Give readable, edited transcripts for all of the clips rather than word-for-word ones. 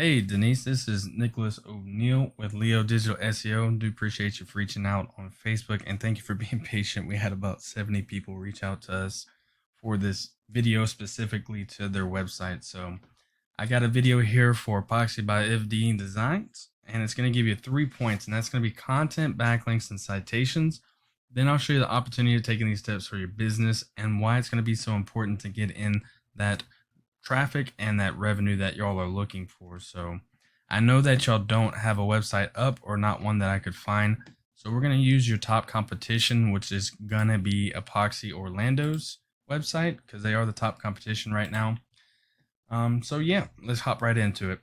Hey Denise, this is Nicholas O'Neill with Leo Digital SEO. Do appreciate you for reaching out on Facebook and thank you for being patient. We had about 70 people reach out to us for this video specifically to their website. So I got a video here for Epoxy by IvDe Designs, and it's going to give you 3 points, and that's going to be content, backlinks, and citations. Then I'll show you the opportunity of taking these steps for your business and why it's going to be so important to get in that traffic and that revenue that y'all are looking for. So I know that y'all don't have a website up or not one that I could find. So we're going to use your top competition, which is going to be Epoxy Orlando's website because they are the top competition right now. So yeah, let's hop right into it.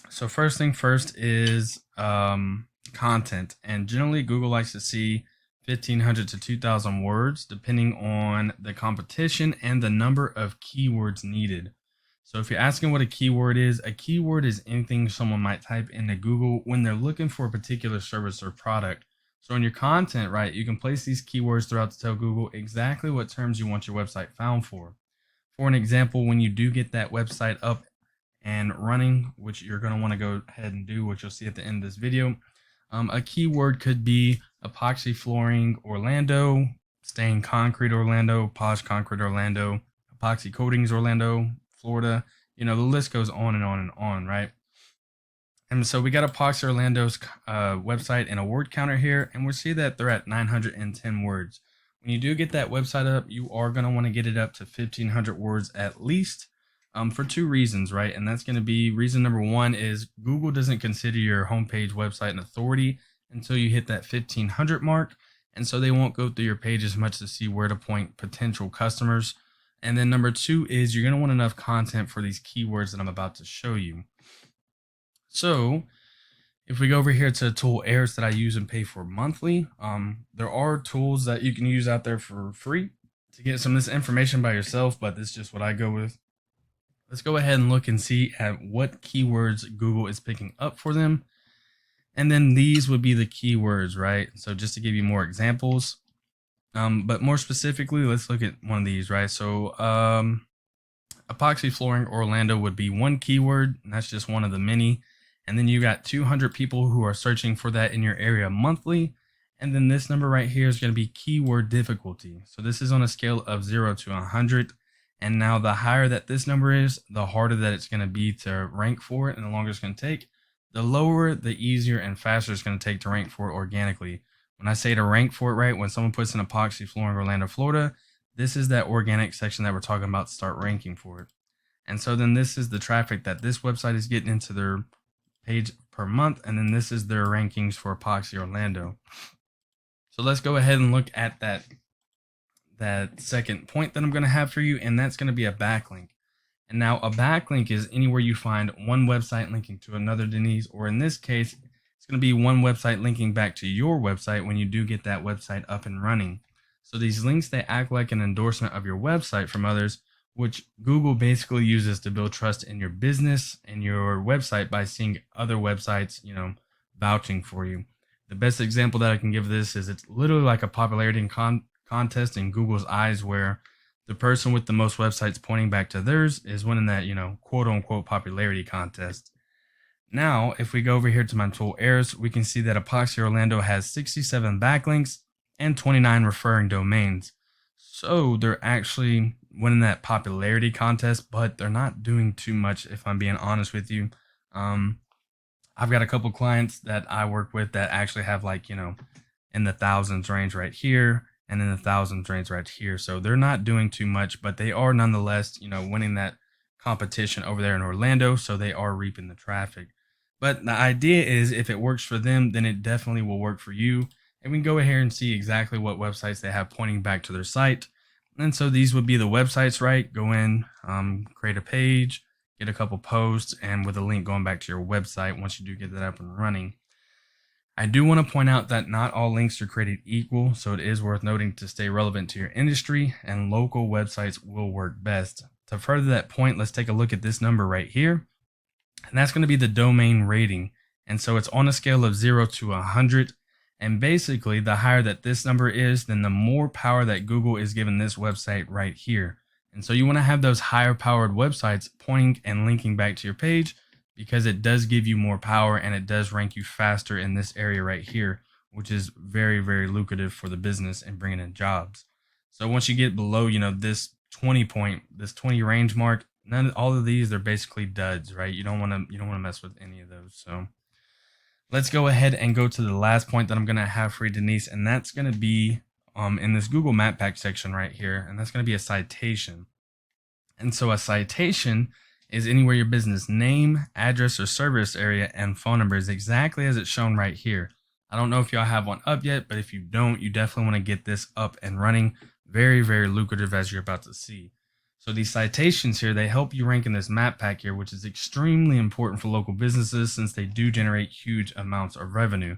So first thing first is content, and generally Google likes to see 1,500 to 2,000 words depending on the competition and the number of keywords needed. So if you're asking what a keyword is anything someone might type into Google when they're looking for a particular service or product. So in your content, right, you can place these keywords throughout to tell Google exactly what terms you want your website found for. For an example, when you do get that website up and running, which you're going to want to go ahead and do, which you'll see at the end of this video, a keyword could be epoxy flooring Orlando, stained concrete Orlando, polished concrete Orlando, epoxy coatings Orlando, Florida. The list goes on and on and on, right? And so we got Epoxy Orlando's website and a word counter here, and we see that they're at 910 words. When you do get that website up, you are going to want to get it up to 1,500 words at least, for 2 reasons, right? And that's going to be reason number 1 is Google doesn't consider your homepage website an authority until you hit that 1,500 mark. And so they won't go through your page as much to see where to point potential customers. And then number 2 is you're going to want enough content for these keywords that I'm about to show you. So if we go over here to tool errors that I use and pay for monthly, there are tools that you can use out there for free to get some of this information by yourself, but this is just what I go with. Let's go ahead and look and see at what keywords Google is picking up for them. And then these would be the keywords, right? So just to give you more examples, but more specifically, let's look at one of these, right? So epoxy flooring Orlando would be one keyword, and that's just one of the many. And then you got 200 people who are searching for that in your area monthly. And then this number right here is going to be keyword difficulty. So this is on a scale of 0 to 100. And now the higher that this number is, the harder that it's going to be to rank for it and the longer it's going to take. The lower, the easier and faster it's going to take to rank for it organically. When I say to rank for it, right, when someone puts in epoxy flooring Orlando, Florida, this is that organic section that we're talking about to start ranking for it. And so then this is the traffic that this website is getting into their page per month. And then this is their rankings for epoxy Orlando. So let's go ahead and look at that second point that I'm going to have for you, and that's going to be a backlink. And now a backlink is anywhere you find one website linking to another, Denise, or in this case, it's going to be one website linking back to your website when you do get that website up and running. So these links, they act like an endorsement of your website from others, which Google basically uses to build trust in your business and your website by seeing other websites, vouching for you. The best example that I can give this is it's literally like a popularity contest in Google's eyes, where the person with the most websites pointing back to theirs is winning that, quote unquote popularity contest. Now, if we go over here to my tool errors, we can see that Epoxy Orlando has 67 backlinks and 29 referring domains. So they're actually winning that popularity contest, but they're not doing too much, if I'm being honest with you. I've got a couple clients that I work with that actually have in the thousands range right here, and in the thousands range right here. So they're not doing too much, but they are nonetheless, winning that competition over there in Orlando. So they are reaping the traffic. But the idea is if it works for them, then it definitely will work for you. And we can go ahead and see exactly what websites they have pointing back to their site. And so these would be the websites, right? Go in, create a page, get a couple posts, and with a link going back to your website once you do get that up and running. I do want to point out that not all links are created equal, so it is worth noting to stay relevant to your industry, and local websites will work best. To further that point, let's take a look at this number right here, and that's going to be the domain rating. And so it's on a scale of 0 to 100, and basically the higher that this number is, then the more power that Google is giving this website right here. And so you want to have those higher powered websites pointing and linking back to your page because it does give you more power and it does rank you faster in this area right here, which is very, very lucrative for the business and bringing in jobs. So once you get below, this 20 range mark, all of these, they're basically duds, right? You don't want to mess with any of those. So let's go ahead and go to the last point that I'm going to have for you, Denise, and that's going to be in this Google Map Pack section right here, and that's going to be a citation. And so a citation is anywhere your business name, address, or service area and phone number is exactly as it's shown right here. I don't know if y'all have one up yet, but if you don't, you definitely want to get this up and running. Very, very lucrative, as you're about to see. So these citations here, they help you rank in this map pack here, which is extremely important for local businesses since they do generate huge amounts of revenue.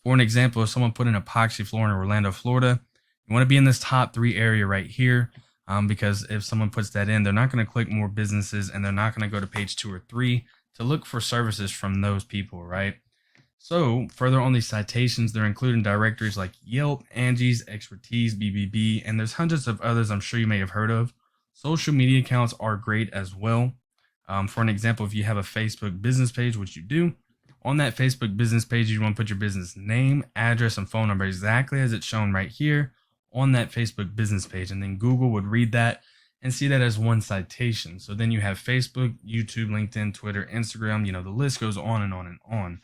For an example, if someone put an epoxy floor in Orlando, Florida, you want to be in this top 3 area right here. Because if someone puts that in, they're not going to click more businesses and they're not going to go to page 2 or 3 to look for services from those people, right? So further on these citations, they're including directories like Yelp, Angie's, Expertise, BBB, and there's hundreds of others I'm sure you may have heard of. Social media accounts are great as well. For an example, if you have a Facebook business page, which you do, on that Facebook business page, you want to put your business name, address, and phone number exactly as it's shown right here on that Facebook business page, and then Google would read that and see that as one citation. So then you have Facebook, YouTube, LinkedIn, Twitter, Instagram, the list goes on and on and on.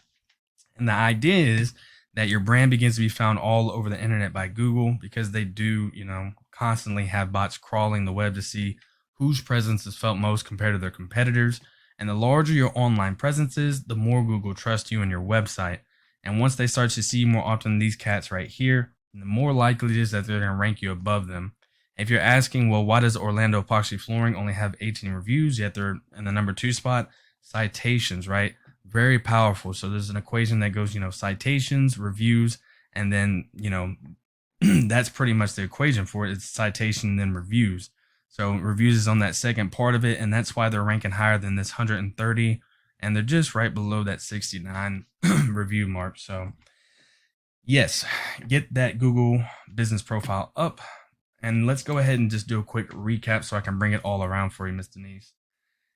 And the idea is that your brand begins to be found all over the internet by Google because they do, constantly have bots crawling the web to see whose presence is felt most compared to their competitors. And the larger your online presence is, the more Google trusts you and your website. And once they start to see you more often, these cats right here, the more likely it is that they're going to rank you above them. If you're asking, well, why does Orlando Epoxy Flooring only have 18 reviews, yet they're in the number 2 spot? Citations, right? Very powerful. So there's an equation that goes, citations, reviews, and then, that's pretty much the equation for it. It's citation, then reviews. So reviews is on that second part of it, and that's why they're ranking higher than this 130, and they're just right below that 69 review mark. So yes, get that Google business profile up, and let's go ahead and just do a quick recap so I can bring it all around for you, Miss Denise.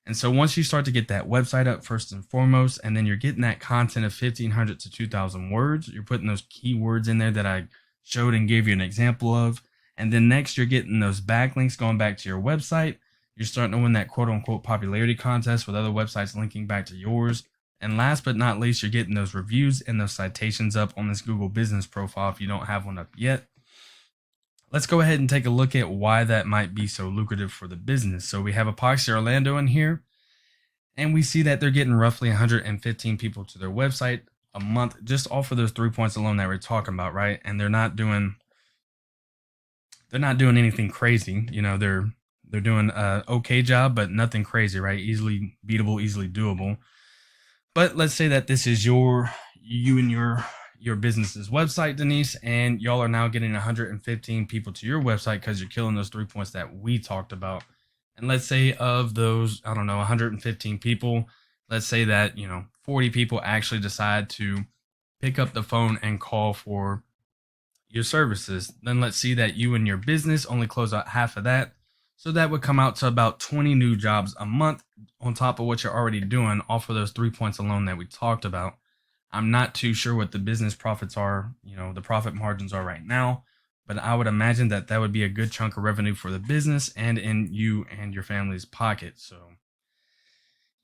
And so once you start to get that website up first and foremost, and then you're getting that content of 1,500 to 2,000 words, you're putting those keywords in there that I showed and gave you an example of. And then next, you're getting those backlinks going back to your website. You're starting to win that quote unquote popularity contest with other websites linking back to yours. And last but not least, you're getting those reviews and those citations up on this Google business profile if you don't have one up yet. Let's go ahead and take a look at why that might be so lucrative for the business. So we have Epoxy Orlando in here, and we see that they're getting roughly 115 people to their website a month just off of those 3 points alone that we're talking about, right? And they're not doing anything crazy. They're doing an okay job, but nothing crazy, right? Easily beatable, easily doable. But let's say that this is you and your business's website, Denise, and y'all are now getting 115 people to your website because you're killing those 3 points that we talked about. And let's say of those, 115 people, let's say that, 40 people actually decide to pick up the phone and call for your services. Then let's see that you and your business only close out half of that. So that would come out to about 20 new jobs a month on top of what you're already doing off of those 3 points alone that we talked about. I'm not too sure what the business profits are, the profit margins are right now, but I would imagine that would be a good chunk of revenue for the business and in you and your family's pocket. So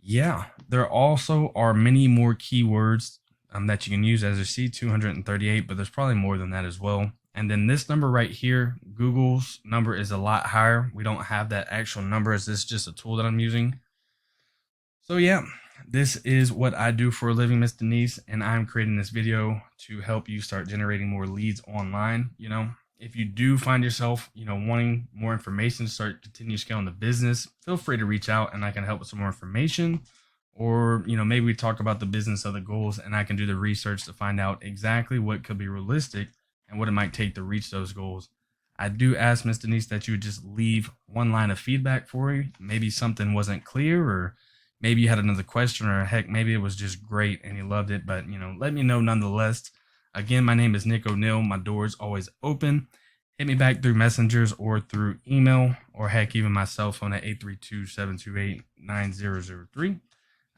yeah, there also are many more keywords that you can use. As you see, 238, but there's probably more than that as well. And then this number right here, Google's number is a lot higher. We don't have that actual number, as this is just a tool that I'm using. So yeah, this is what I do for a living, Miss Denise, and I'm creating this video to help you start generating more leads online. If you do find yourself, wanting more information to continue scaling the business, feel free to reach out and I can help with some more information. Or, maybe we talk about the business of the goals and I can do the research to find out exactly what could be realistic and what it might take to reach those goals. I do ask Miss Denise that you would just leave one line of feedback for you. Maybe something wasn't clear, or maybe you had another question, or heck, maybe it was just great and you loved it, but let me know nonetheless. Again, my name is Nick O'Neill. My door is always open. Hit me back through messengers or through email, or heck, even my cell phone at 832-728-9003.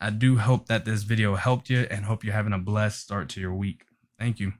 I do hope that this video helped you and hope you're having a blessed start to your week. Thank you.